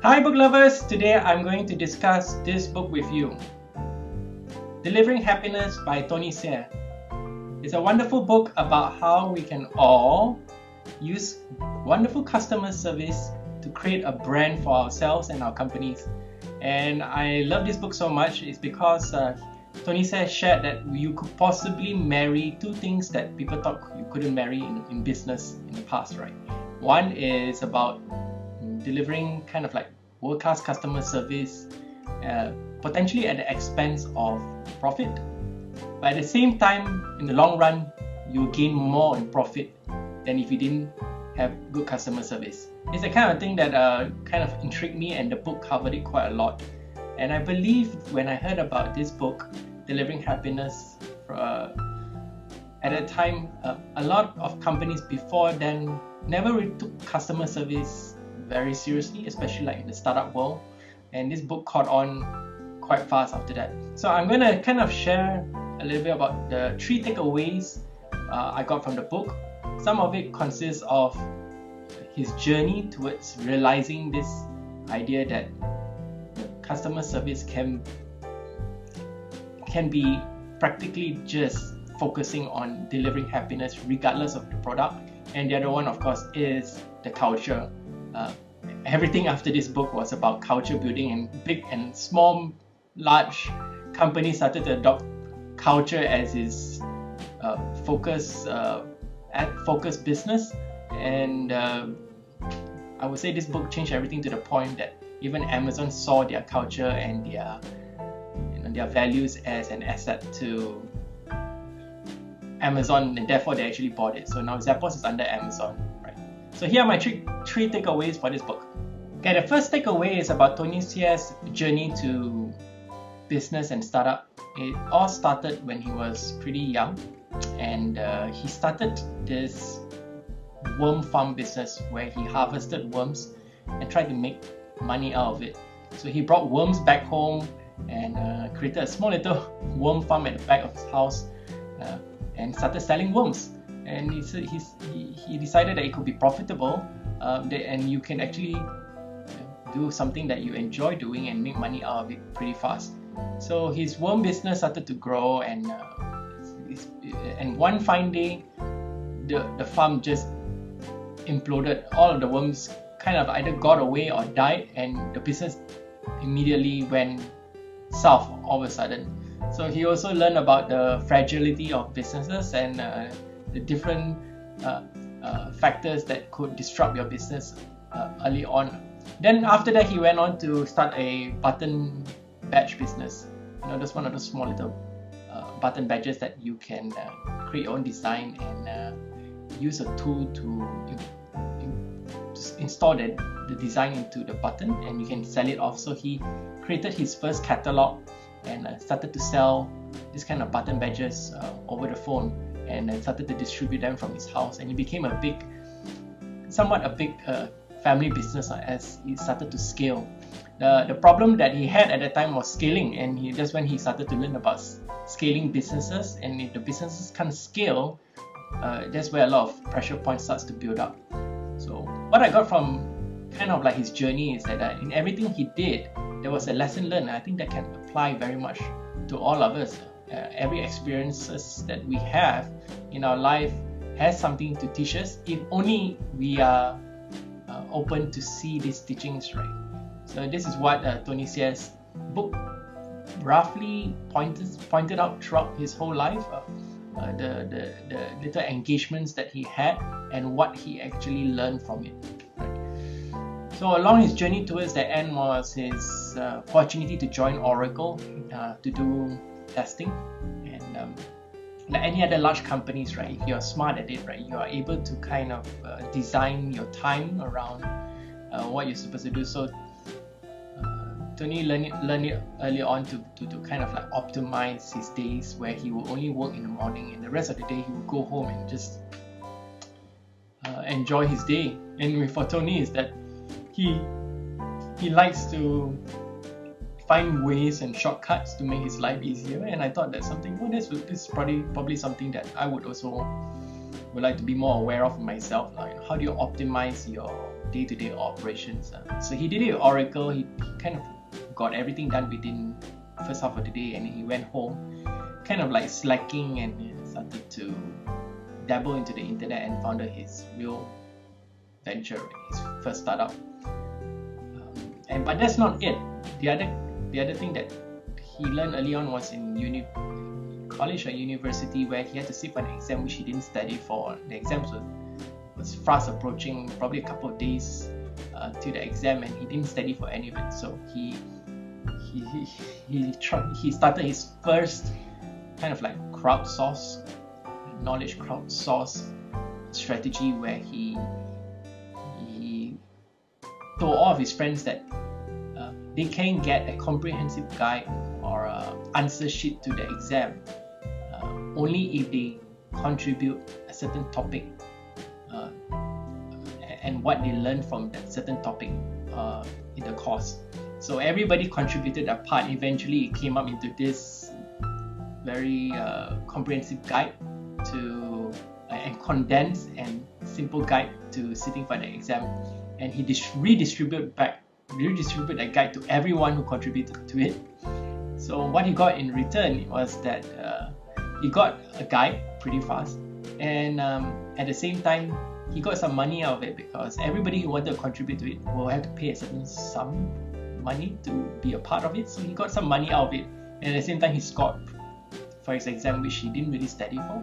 Hi book lovers! Today I'm going to discuss this book with you. Delivering Happiness by Tony Hsieh. It's a wonderful book about how we can all use wonderful customer service to create a brand for ourselves and our companies. And I love this book so much is because Tony Hsieh shared that you could possibly marry two things that people thought you couldn't marry in business in the past, right? One is about delivering kind of like world-class customer service, potentially at the expense of profit. But at the same time, in the long run, you gain more in profit than if you didn't have good customer service. It's the kind of thing that kind of intrigued me, and the book covered it quite a lot. And I believe when I heard about this book, Delivering Happiness, at that time, a lot of companies before then never really took customer service very seriously, especially like in the startup world. And this book caught on quite fast after that. So I'm going to kind of share a little bit about the 3 takeaways I got from the book. Some of it consists of his journey towards realizing this idea that customer service can be practically just focusing on delivering happiness regardless of the product. And the other one, of course, is the culture. Everything after this book was about culture building, and big and small, large companies started to adopt culture as its focus business. And I would say this book changed everything to the point that even Amazon saw their culture and their values as an asset to Amazon, and therefore they actually bought it. So now Zappos is under Amazon, right? So here are my three takeaways for this book. Okay, the first takeaway is about Tony Hsieh's journey to business and startup. It all started when he was pretty young, and he started this worm farm business where he harvested worms and tried to make money out of it. So he brought worms back home and created a small little worm farm at the back of his house and started selling worms. And he decided that it could be profitable, and you can actually do something that you enjoy doing and make money out of it pretty fast. So his worm business started to grow, and one fine day the farm just imploded. All of the worms kind of either got away or died, and the business immediately went south all of a sudden. So he also learned about the fragility of businesses and the different factors that could disrupt your business early on. Then after that, he went on to start a button badge business. Just one of those small little button badges that you can create your own design and use a tool to install the design into the button, and you can sell it off. So he created his first catalog and started to sell this kind of button badges over the phone, and started to distribute them from his house. And it became somewhat a big family business as he started to scale. The problem that he had at that time was scaling, and that's when he started to learn about scaling businesses. And if the businesses can't scale, that's where a lot of pressure points starts to build up. So what I got from kind of like his journey is that in everything he did, there was a lesson learned. I think that can apply very much to all of us. Every experiences that we have in our life has something to teach us, if only we are open to see these teachings, right? So this is what Tony Hsieh's book roughly pointed out throughout his whole life, the little engagements that he had and what he actually learned from it. Right? So along his journey towards the end was his opportunity to join Oracle to do testing. And like any other large companies, right, if you're smart at it, right, you are able to kind of design your time around what you're supposed to do. So Tony learned it early on to kind of like optimize his days, where he will only work in the morning, and the rest of the day he will go home and just enjoy his day. And for Tony is that he likes to find ways and shortcuts to make his life easier. And I thought that's something, this is probably something that I would also would like to be more aware of myself. Like, how do you optimize your day-to-day operations? So he did it with Oracle. He kind of got everything done within first half of the day, and he went home, kind of like slacking, and started to dabble into the internet and founded his real venture, his first startup. But that's not it. The other thing that he learned early on was in college or university, where he had to sit for an exam which he didn't study for. The exam was fast approaching, probably a couple of days to the exam, and he didn't study for any of it. So he started his first kind of like knowledge crowdsource strategy, where he told all of his friends that they can get a comprehensive guide or answer sheet to the exam only if they contribute a certain topic and what they learned from that certain topic in the course. So everybody contributed a part. Eventually it came up into this very comprehensive guide and condensed and simple guide to sitting for the exam, and he redistributed that guide to everyone who contributed to it. So what he got in return was that he got a guide pretty fast, and at the same time he got some money out of it, because everybody who wanted to contribute to it will have to pay a certain sum money to be a part of it. So he got some money out of it, and at the same time he scored for his exam, which he didn't really study for.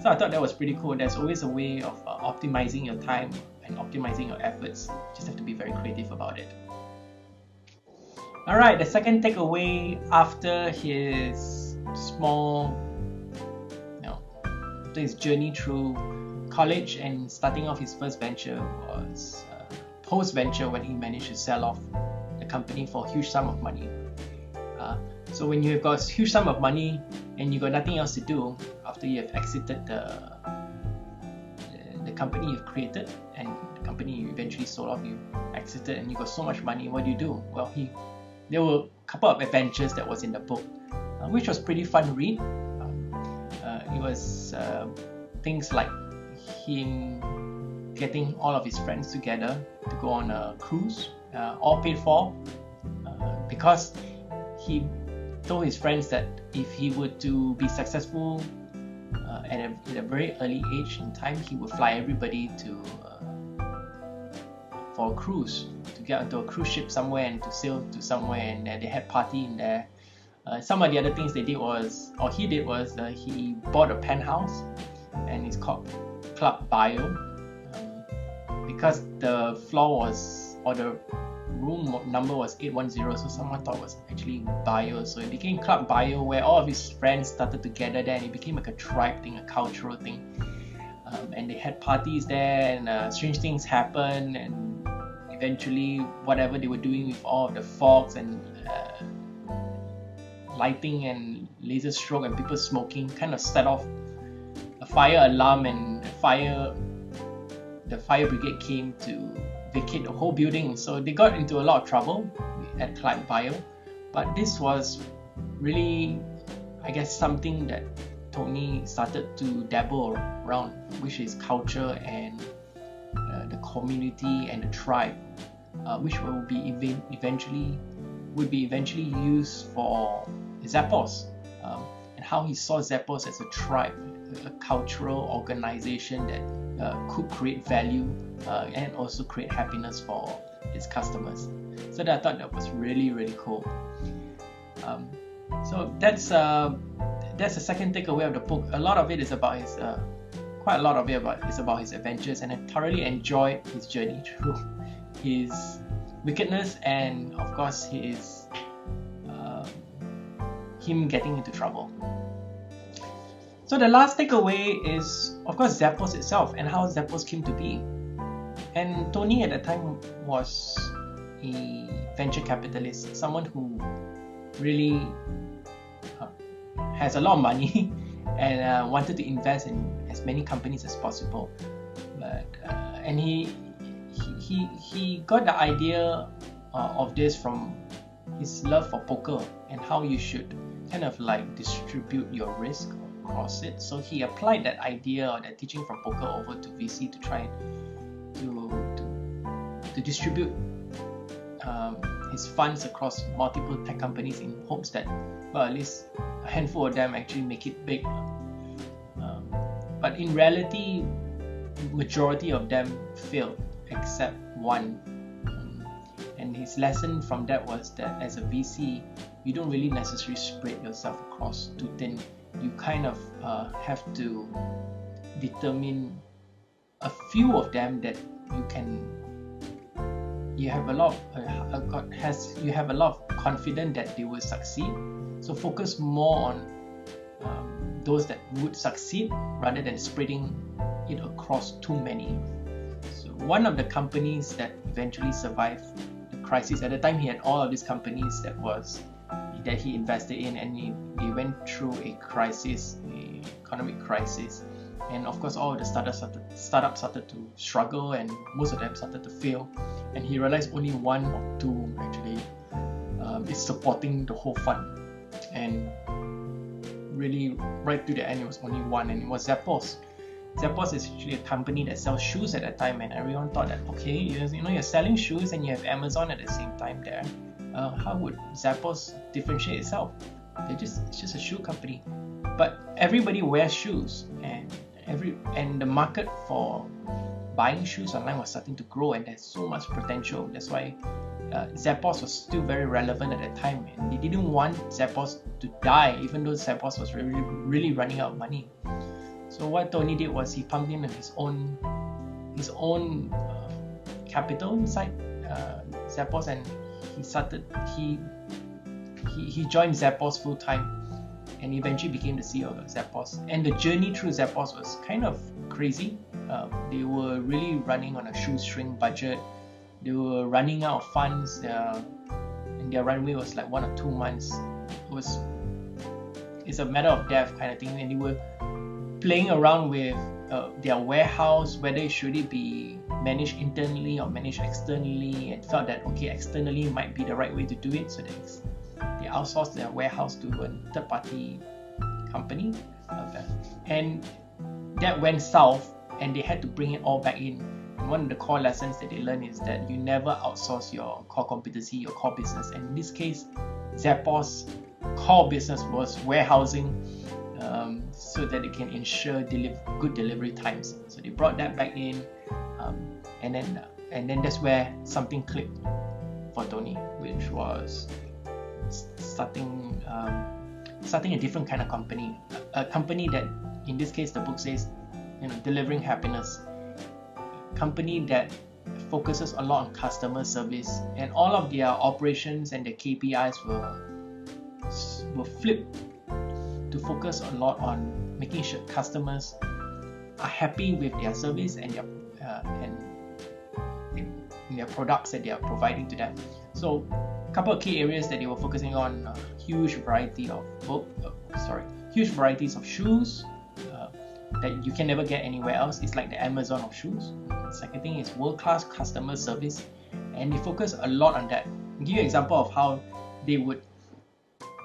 So I thought that was pretty cool. There's always a way of optimizing your time and optimizing your efforts. You just have to be very creative about it. Alright, the second takeaway after his after his journey through college and starting off his first venture was post-venture, when he managed to sell off the company for a huge sum of money. So when you've got a huge sum of money and you got nothing else to do after you have exited the company you've created, and the company you eventually sold off, you exited, and you got so much money, what do? Well, there were a couple of adventures that was in the book, which was pretty fun read. It was things like him getting all of his friends together to go on a cruise, all paid for, because he told his friends that if he were to be successful at a very early age in time, he would fly everybody for a cruise, to get onto a cruise ship somewhere and to sail to somewhere, and they had party in there. Some of the other things he did was he bought a penthouse, and it's called Club Bio, because the floor the room number was 810, so someone thought it was actually Bio, so it became Club Bio, where all of his friends started to gather there, and it became like a tribe thing, a cultural thing, and they had parties there, and strange things happened, and eventually whatever they were doing with all of the fogs and lighting and laser stroke and people smoking kind of set off a fire alarm, and the fire brigade came to vacate the whole building. So they got into a lot of trouble at Club Bio, but this was really, I guess, something that Tony started to dabble around, which is culture and the community and the tribe, which would be eventually used for Zappos, and how he saw Zappos as a tribe, a cultural organization that could create value and also create happiness for its customers. So I thought that was really, really cool. So that's the second takeaway of the book. A lot of it is about his adventures, and I thoroughly enjoyed his journey through his wickedness and, of course, him getting into trouble. So the last takeaway is, of course, Zappos itself and how Zappos came to be. And Tony at the time was a venture capitalist, someone who really has a lot of money and wanted to invest in as many companies as possible. And he got the idea of this from his love for poker and how you should kind of like distribute your risk, across it. So he applied that idea or that teaching from poker over to VC to try to distribute his funds across multiple tech companies in hopes that, well, at least a handful of them actually make it big. But in reality, majority of them failed except one. And his lesson from that was that as a VC, you don't really necessarily spread yourself across too thin. You kind of have to determine a few of them that you have a lot of confidence that they will succeed. So focus more on those that would succeed rather than spreading it across too many. So one of the companies that eventually survived the crisis, at the time he had all of these companies that he invested in, and they went through a crisis, an economic crisis, and of course all of the startups started to struggle, and most of them started to fail, and he realized only one or two actually is supporting the whole fund, and really right to the end it was only one, and it was Zappos. Zappos is actually a company that sells shoes at that time, and everyone thought that, okay, you're selling shoes and you have Amazon at the same time there. How would Zappos differentiate itself? It's just a shoe company, but everybody wears shoes, and the market for buying shoes online was starting to grow, and there's so much potential. That's why Zappos was still very relevant at that time, and they didn't want Zappos to die, even though Zappos was really, really running out of money. So what Tony did was he pumped in his own capital inside Zappos, and he joined Zappos full time, and eventually became the CEO of Zappos. And the journey through Zappos was kind of crazy. They were really running on a shoestring budget. They were running out of funds, and their runway was like 1 or 2 months. It's a matter of death kind of thing, and they were playing around with their warehouse, whether should it be managed internally or managed externally, and felt that okay, externally might be the right way to do it, so they outsourced their warehouse to a third-party company, and that went south, and they had to bring it all back in. And one of the core lessons that they learned is that you never outsource your core competency, your core business. And in this case, Zappos' core business was warehousing, so that it can ensure good delivery times. So they brought that back in, and then that's where something clicked for Tony, which was starting a different kind of company, a company that, in this case, the book says, delivering happiness. Company that focuses a lot on customer service, and all of their operations and their KPIs were flipped to focus a lot on making sure customers are happy with their service and their products that they are providing to them. So a couple of key areas that they were focusing on: huge varieties of shoes that you can never get anywhere else. It's like the Amazon of shoes. Second thing is world-class customer service, and they focus a lot on that. I'll give you an example of how they would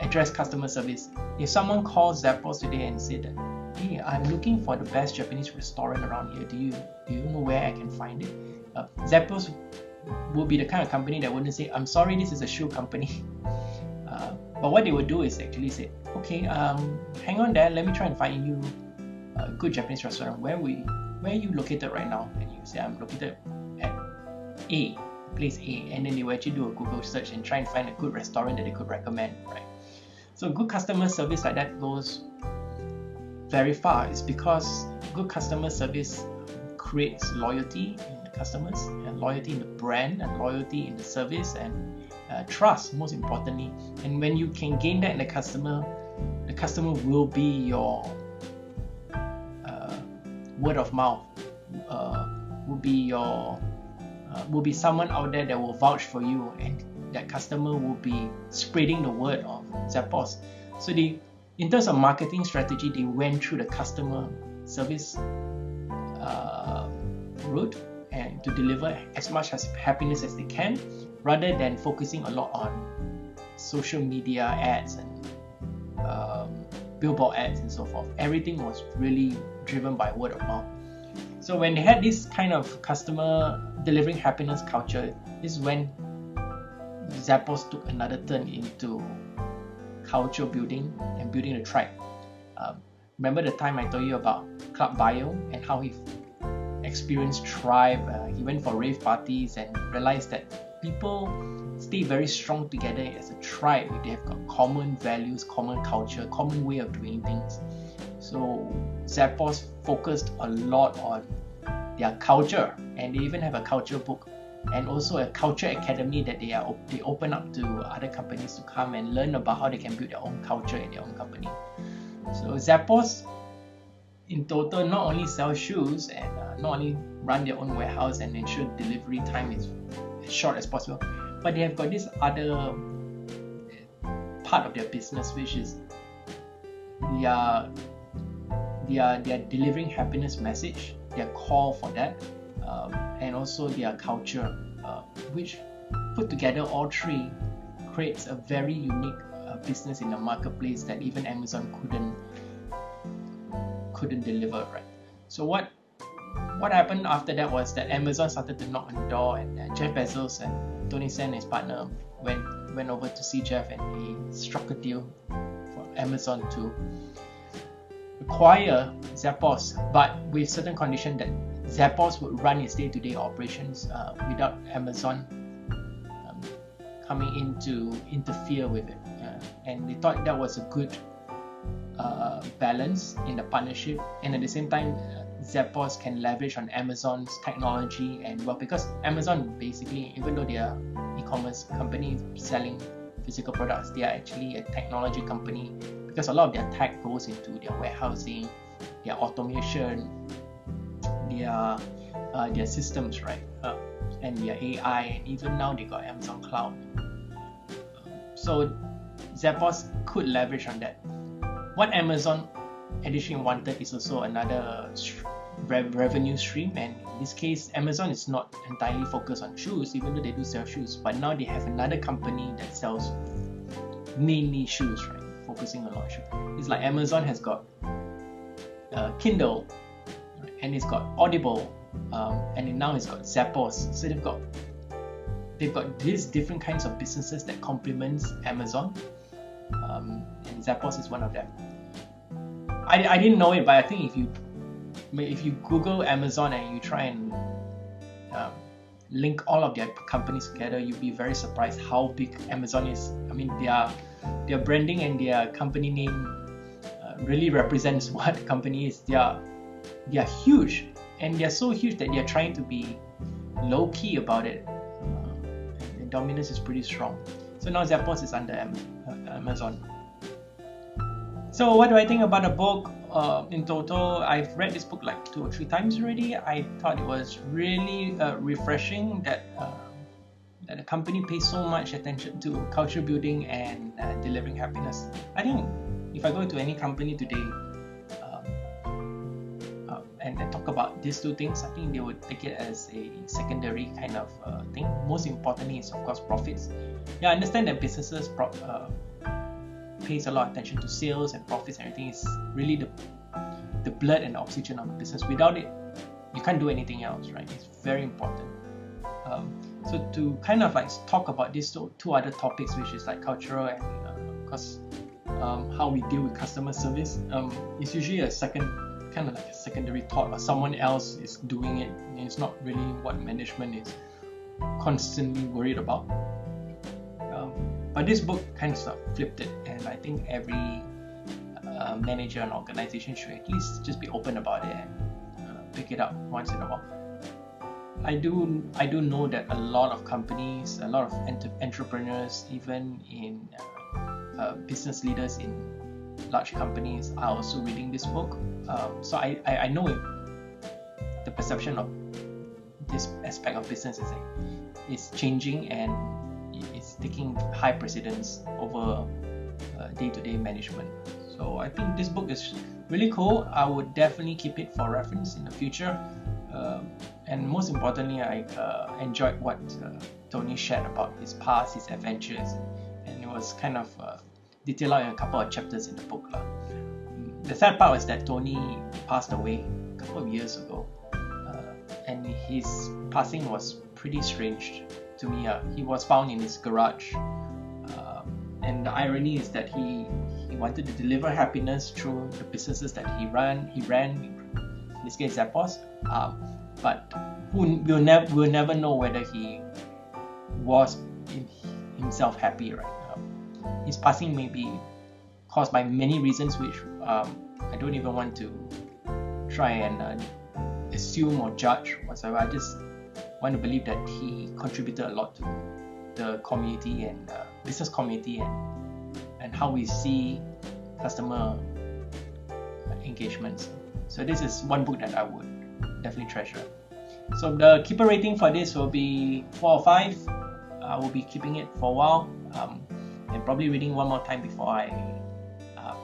address customer service. If someone calls Zappos today and said that, hey, I'm looking for the best Japanese restaurant around here, do you know where I can find it? Zappos will be the kind of company that wouldn't say, I'm sorry, this is a shoe company. But what they would do is actually say, okay, hang on there, let me try and find you a good Japanese restaurant. Where are you located right now? And you say, I'm located at place A, and then they will actually do a Google search and try and find a good restaurant that they could recommend, right? So good customer service like that goes very far. It's because good customer service creates loyalty in the customers, and loyalty in the brand, and loyalty in the service, and trust, most importantly. And when you can gain that in the customer will be your word of mouth, will be someone out there that will vouch for you, and that customer will be spreading the word of Zappos. So in terms of marketing strategy, they went through the customer service route, and to deliver as much as happiness as they can, rather than focusing a lot on social media ads and billboard ads and so forth. Everything was really driven by word of mouth. So when they had this kind of customer delivering happiness culture, this is when Zappos took another turn into culture building and building a tribe. Remember the time I told you about Club Bio and how he experienced tribe? He went for rave parties and realized that people stay very strong together as a tribe if they have got common values, common culture, common way of doing things. So Zappos focused a lot on their culture, and they even have a culture book and also a culture academy that they open up to other companies to come and learn about how they can build their own culture in their own company. So Zappos in total not only sell shoes and not only run their own warehouse and ensure delivery time is as short as possible, but they have got this other part of their business, which is their delivering happiness message, their call for that, and also their culture, which put together all three creates a very unique business in the marketplace that even Amazon couldn't deliver, right? So what happened after that was that Amazon started to knock on the door, and Jeff Bezos and Tony Hsieh, his partner, went over to see Jeff, and he struck a deal for Amazon to acquire Zappos, but with certain condition that Zappos would run its day-to-day operations without Amazon coming in to interfere with it. And they thought that was a good balance in the partnership, and at the same time Zappos can leverage on Amazon's technology and because Amazon basically, even though they are e-commerce company selling physical products, they are actually a technology company because a lot of their tech goes into their warehousing, their automation, their systems, right? And their AI, and even now they got Amazon Cloud. So Zappos could leverage on that. What Amazon additionally wanted is also another revenue stream, and in this case Amazon is not entirely focused on shoes, even though they do sell shoes, but now they have another company that sells mainly shoes, right? Focusing a lot on shoes. It's like Amazon has got Kindle, right? And it's got Audible, and now it's got Zappos. So they've got these different kinds of businesses that complements Amazon, and Zappos is one of them. I didn't know it, but I think if you Google Amazon and you try and link all of their companies together, you'll be very surprised how big Amazon is. I mean, their branding and their company name really represents what the company is. They are huge, and they are so huge that they are trying to be low key about it. The dominance is pretty strong. So now Zappos is under Amazon. So what do I think about the book? In total, I've read this book like 2 or 3 times already. I thought it was really refreshing that the company pays so much attention to culture building and delivering happiness. I think if I go to any company today and talk about these 2 things, I think they would take it as a secondary kind of thing. Most importantly is of course profits. Yeah, I understand that businesses pays a lot of attention to sales and profits and everything. Is really the blood and oxygen of the business. Without it, you can't do anything else, right? It's very important. So to kind of like talk about these 2 other topics, which is like cultural and of course how we deal with customer service, it's usually a secondary thought, or someone else is doing it, and it's not really what management is constantly worried about. But this book kind of flipped it, and I think every manager and organization should at least just be open about it and pick it up once in a while. I do know that a lot of companies, a lot of entrepreneurs, even in business leaders in large companies are also reading this book. So I know the perception of this aspect of business is changing, and it's taking high precedence over day-to-day management. So I think this book is really cool. I would definitely keep it for reference in the future. And most importantly, I enjoyed what Tony shared about his past, his adventures, and it was kind of detailed out in a couple of chapters in the book. the sad part was that Tony passed away a couple of years ago, and his passing was pretty strange to me. He was found in his garage, and the irony is that he wanted to deliver happiness through the businesses that he ran, in this case Zappos, but we'll never know whether he was himself happy right now. His passing may be caused by many reasons, which I don't even want to try and assume or judge whatsoever. I just want to believe that he contributed a lot to the community and business community and how we see customer engagements. So this is one book that I would definitely treasure. So the keeper rating for this will be 4 or 5. I will be keeping it for a while and probably reading one more time before I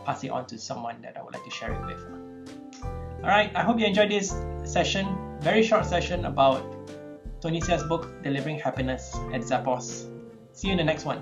pass it on to someone that I would like to share it with. Alright, I hope you enjoyed this session, very short session about Tony Hsieh's book, Delivering Happiness at Zappos. See you in the next one.